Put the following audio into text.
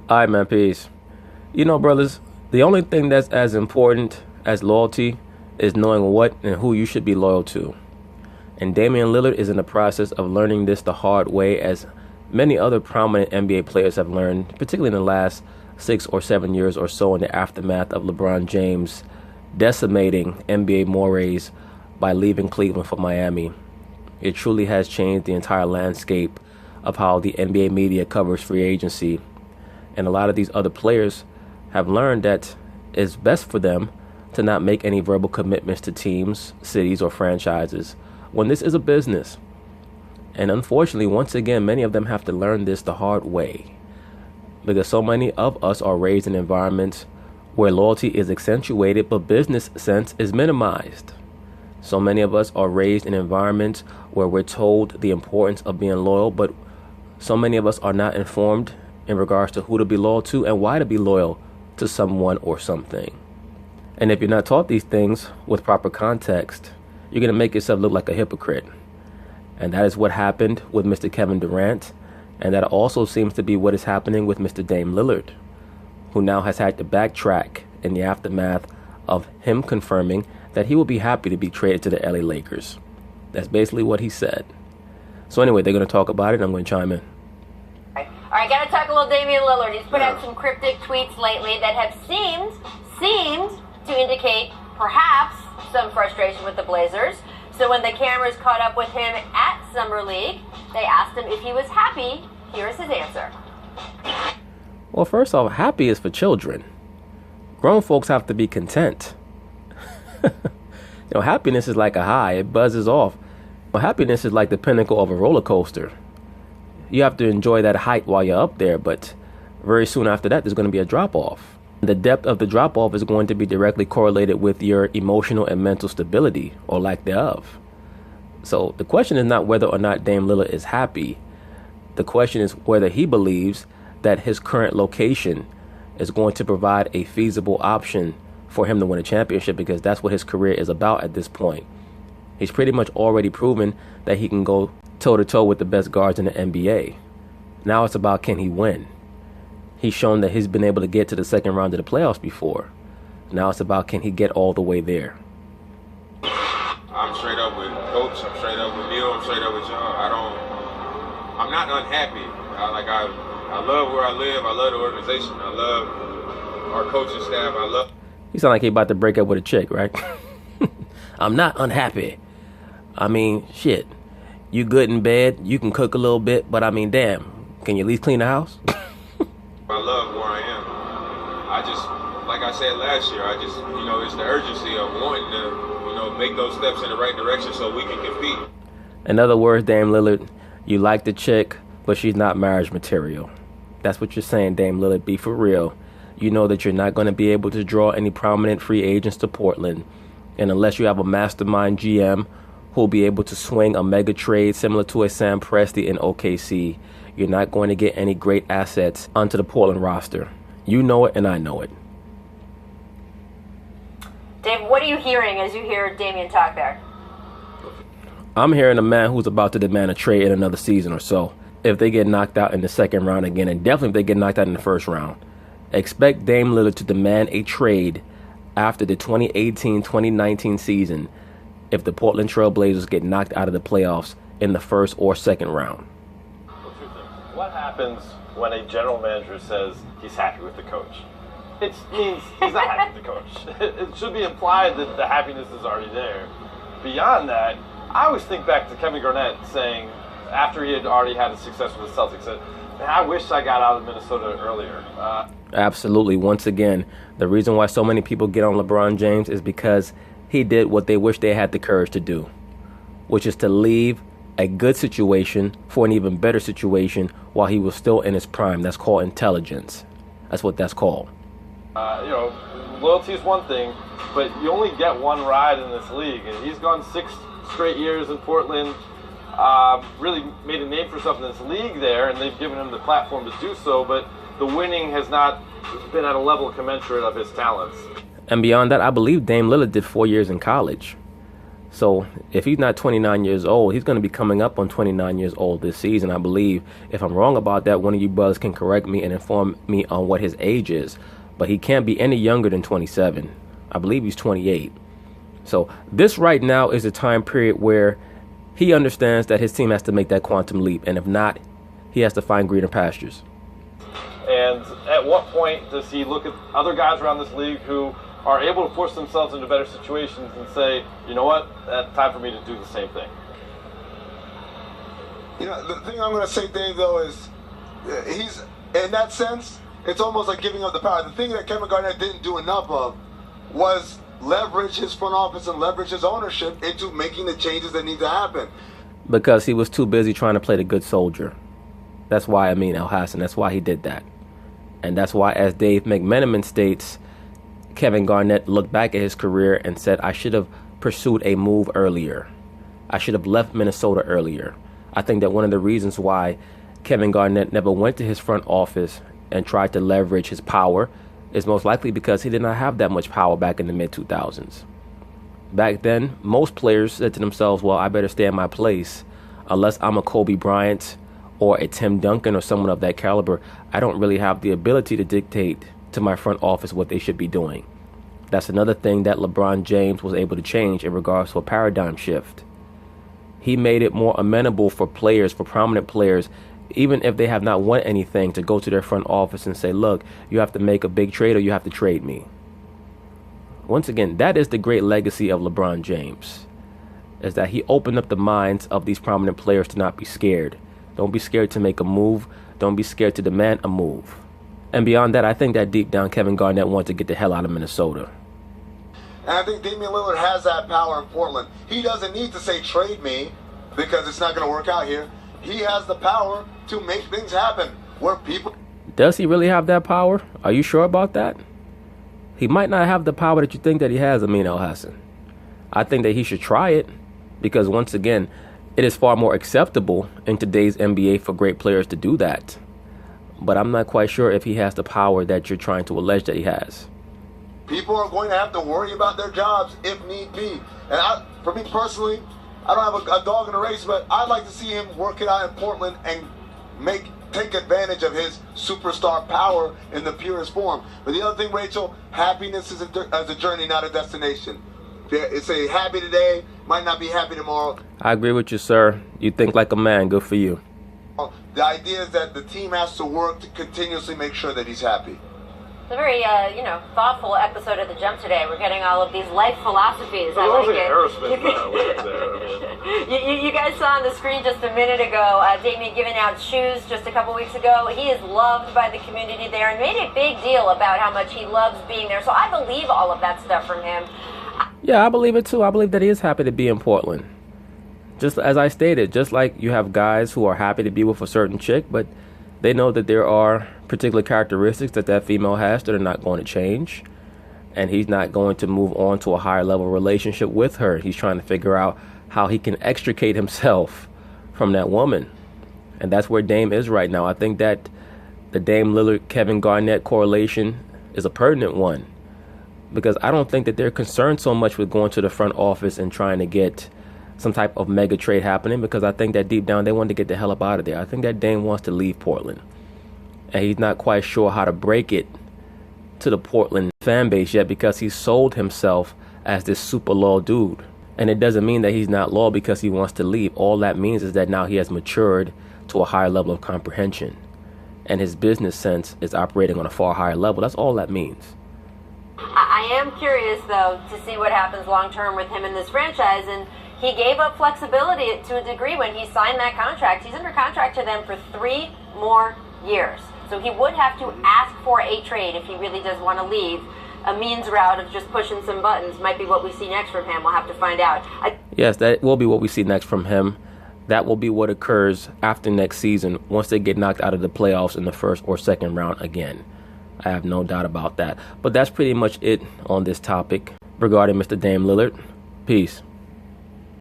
All right, man, peace. You know, brothers, the only thing that's as important as loyalty is knowing what and who you should be loyal to. And Damian Lillard is in the process of learning this the hard way, as many other prominent NBA players have learned, particularly in the last 6 or 7 years or so in the aftermath of LeBron James decimating NBA mores by leaving Cleveland for Miami. It truly has changed the entire landscape of how the NBA media covers free agency. And a lot of these other players have learned that it's best for them to not make any verbal commitments to teams, cities, or franchises when this is a business. And unfortunately, once again, many of them have to learn this the hard way, because so many of us are raised in environments where loyalty is accentuated but business sense is minimized. So many of us are raised in environments where we're told the importance of being loyal, but so many of us are not informed in regards to who to be loyal to and why to be loyal to someone or something. And if you're not taught these things with proper context, you're going to make yourself look like a hypocrite. And that is what happened with Mr. Kevin Durant. And that also seems to be what is happening with Mr. Dame Lillard, who now has had to backtrack in the aftermath of him confirming that he will be happy to be traded to the LA Lakers. That's basically what he said. So anyway, they're going to talk about it. I'm going to chime in. All right, got to talk a little Damian Lillard. He's put out some cryptic tweets lately that have seemed to indicate perhaps some frustration with the Blazers. So when the cameras caught up with him at Summer League, they asked him if he was happy. Here's his answer. Well, first off, happy is for children. Grown folks have to be content. Happiness is like a high. It buzzes off. Well, happiness is like the pinnacle of a roller coaster. You have to enjoy that height while you're up there, but very soon after that, there's going to be a drop-off. The depth of the drop-off is going to be directly correlated with your emotional and mental stability, or lack thereof. So the question is not whether or not Dame Lillard is happy. The question is whether he believes that his current location is going to provide a feasible option for him to win a championship, because that's what his career is about at this point. He's pretty much already proven that he can go toe-to-toe with the best guards in the NBA. Now it's about, can he win? He's shown that he's been able to get to the second round of the playoffs before. Now it's about, can he get all the way there? I'm straight up with Coach. I'm straight up with Neil. I'm straight up with y'all. I'm not unhappy. I love where I live. I love the organization. I love our coaching staff. He sound like he about to break up with a chick, right? I'm not unhappy. I mean, shit. You good in bed. You can cook a little bit, but I mean, damn. Can you at least clean the house? I love where I am. Like I said last year, it's the urgency of wanting to, make those steps in the right direction so we can compete. In other words, Dame Lillard, you like the chick, but she's not marriage material. That's what you're saying, Dame Lillard. Be for real. You know that you're not going to be able to draw any prominent free agents to Portland. And unless you have a mastermind GM who'll be able to swing a mega trade similar to a Sam Presti in OKC, you're not going to get any great assets onto the Portland roster. You know it, and I know it. Dave, what are you hearing as you hear Damian talk there? I'm hearing a man who's about to demand a trade in another season or so. If they get knocked out in the second round again, and definitely if they get knocked out in the first round. Expect Dame Lillard to demand a trade after the 2018-2019 season if the Portland Trail Blazers get knocked out of the playoffs in the first or second round. What happens when a general manager says he's happy with the coach? It means he's not happy with the coach. It should be implied that the happiness is already there. Beyond that, I always think back to Kevin Garnett saying, after he had already had a success with the Celtics, said, "Man, I wish I got out of Minnesota earlier." Absolutely. Once again, the reason why so many people get on LeBron James is because he did what they wish they had the courage to do, which is to leave a good situation for an even better situation while he was still in his prime. That's called intelligence. That's what that's called. Loyalty is one thing, but you only get one ride in this league. And he's gone 6 straight years in Portland, really made a name for himself in this league there, and they've given him the platform to do so, but the winning has not been at a level commensurate of his talents. And beyond that, I believe Dame Lillard did 4 years in college. So if he's not 29 years old, he's going to be coming up on 29 years old this season, I believe. If I'm wrong about that, one of you brothers can correct me and inform me on what his age is. But he can't be any younger than 27. I believe he's 28. So this right now is a time period where he understands that his team has to make that quantum leap. And if not, he has to find greener pastures. And at what point does he look at other guys around this league who are able to force themselves into better situations and say, you know what, it's time for me to do the same thing? You know, the thing I'm going to say, Dave, though, is he's, in that sense, it's almost like giving up the power. The thing that Kevin Garnett didn't do enough of was leverage his front office and leverage his ownership into making the changes that need to happen. Because he was too busy trying to play the good soldier. That's why, El Hassan, that's why he did that. And that's why, as Dave McMenamin states, Kevin Garnett looked back at his career and said, I should have pursued a move earlier. I should have left Minnesota earlier. I think that one of the reasons why Kevin Garnett never went to his front office and tried to leverage his power is most likely because he did not have that much power back in the mid-2000s. Back then, most players said to themselves, well, I better stay in my place. Unless I'm a Kobe Bryant or a Tim Duncan or someone of that caliber, I don't really have the ability to dictate to my front office what they should be doing. That's another thing that LeBron James was able to change in regards to a paradigm shift. He made it more amenable for players, for prominent players, even if they have not won anything, to go to their front office and say, look, you have to make a big trade or you have to trade me. Once again, that is the great legacy of LeBron James, is that he opened up the minds of these prominent players to not be scared. Don't be scared to make a move. Don't be scared to demand a move. And beyond that, I think that deep down, Kevin Garnett wanted to get the hell out of Minnesota. And I think Damian Lillard has that power in Portland. He doesn't need to say trade me because it's not going to work out here. He has the power to make things happen where people... Does he really have that power? Are you sure about that? He might not have the power that you think that he has, El Hassan. I think that he should try it because, once again, it is far more acceptable in today's NBA for great players to do that. But I'm not quite sure if he has the power that you're trying to allege that he has. People are going to have to worry about their jobs if need be. And for me personally, I don't have a dog in the race, but I'd like to see him work it out in Portland and take advantage of his superstar power in the purest form. But the other thing, Rachel, happiness is a journey, not a destination. It's a happy today, might not be happy tomorrow. I agree with you, sir. You think like a man. Good for you. The idea is that the team has to work to continuously make sure that he's happy. It's a very, thoughtful episode of The Jump today. We're getting all of these life philosophies. I like it. You guys saw on the screen just a minute ago, Damian giving out shoes just a couple weeks ago. He is loved by the community there and made a big deal about how much he loves being there. So I believe all of that stuff from him. Yeah, I believe it too. I believe that he is happy to be in Portland. Just as I stated, just like you have guys who are happy to be with a certain chick, but they know that there are particular characteristics that female has that are not going to change. And he's not going to move on to a higher level relationship with her. He's trying to figure out how he can extricate himself from that woman. And that's where Dame is right now. I think that the Dame Lillard-Kevin Garnett correlation is a pertinent one. Because I don't think that they're concerned so much with going to the front office and trying to get some type of mega trade happening, because I think that deep down they want to get the hell up out of there. I think that Dame wants to leave Portland. And he's not quite sure how to break it to the Portland fan base yet, because he sold himself as this super loyal dude. And it doesn't mean that he's not loyal because he wants to leave. All that means is that now he has matured to a higher level of comprehension. And his business sense is operating on a far higher level. That's all that means. I am curious, though, to see what happens long-term with him in this franchise. And he gave up flexibility to a degree when he signed that contract. He's under contract to them for 3 more years. So he would have to ask for a trade if he really does want to leave. A means route of just pushing some buttons might be what we see next from him. We'll have to find out. Yes, that will be what we see next from him. That will be what occurs after next season, once they get knocked out of the playoffs in the first or second round again. I have no doubt about that. But that's pretty much it on this topic regarding Mr. Dame Lillard. Peace.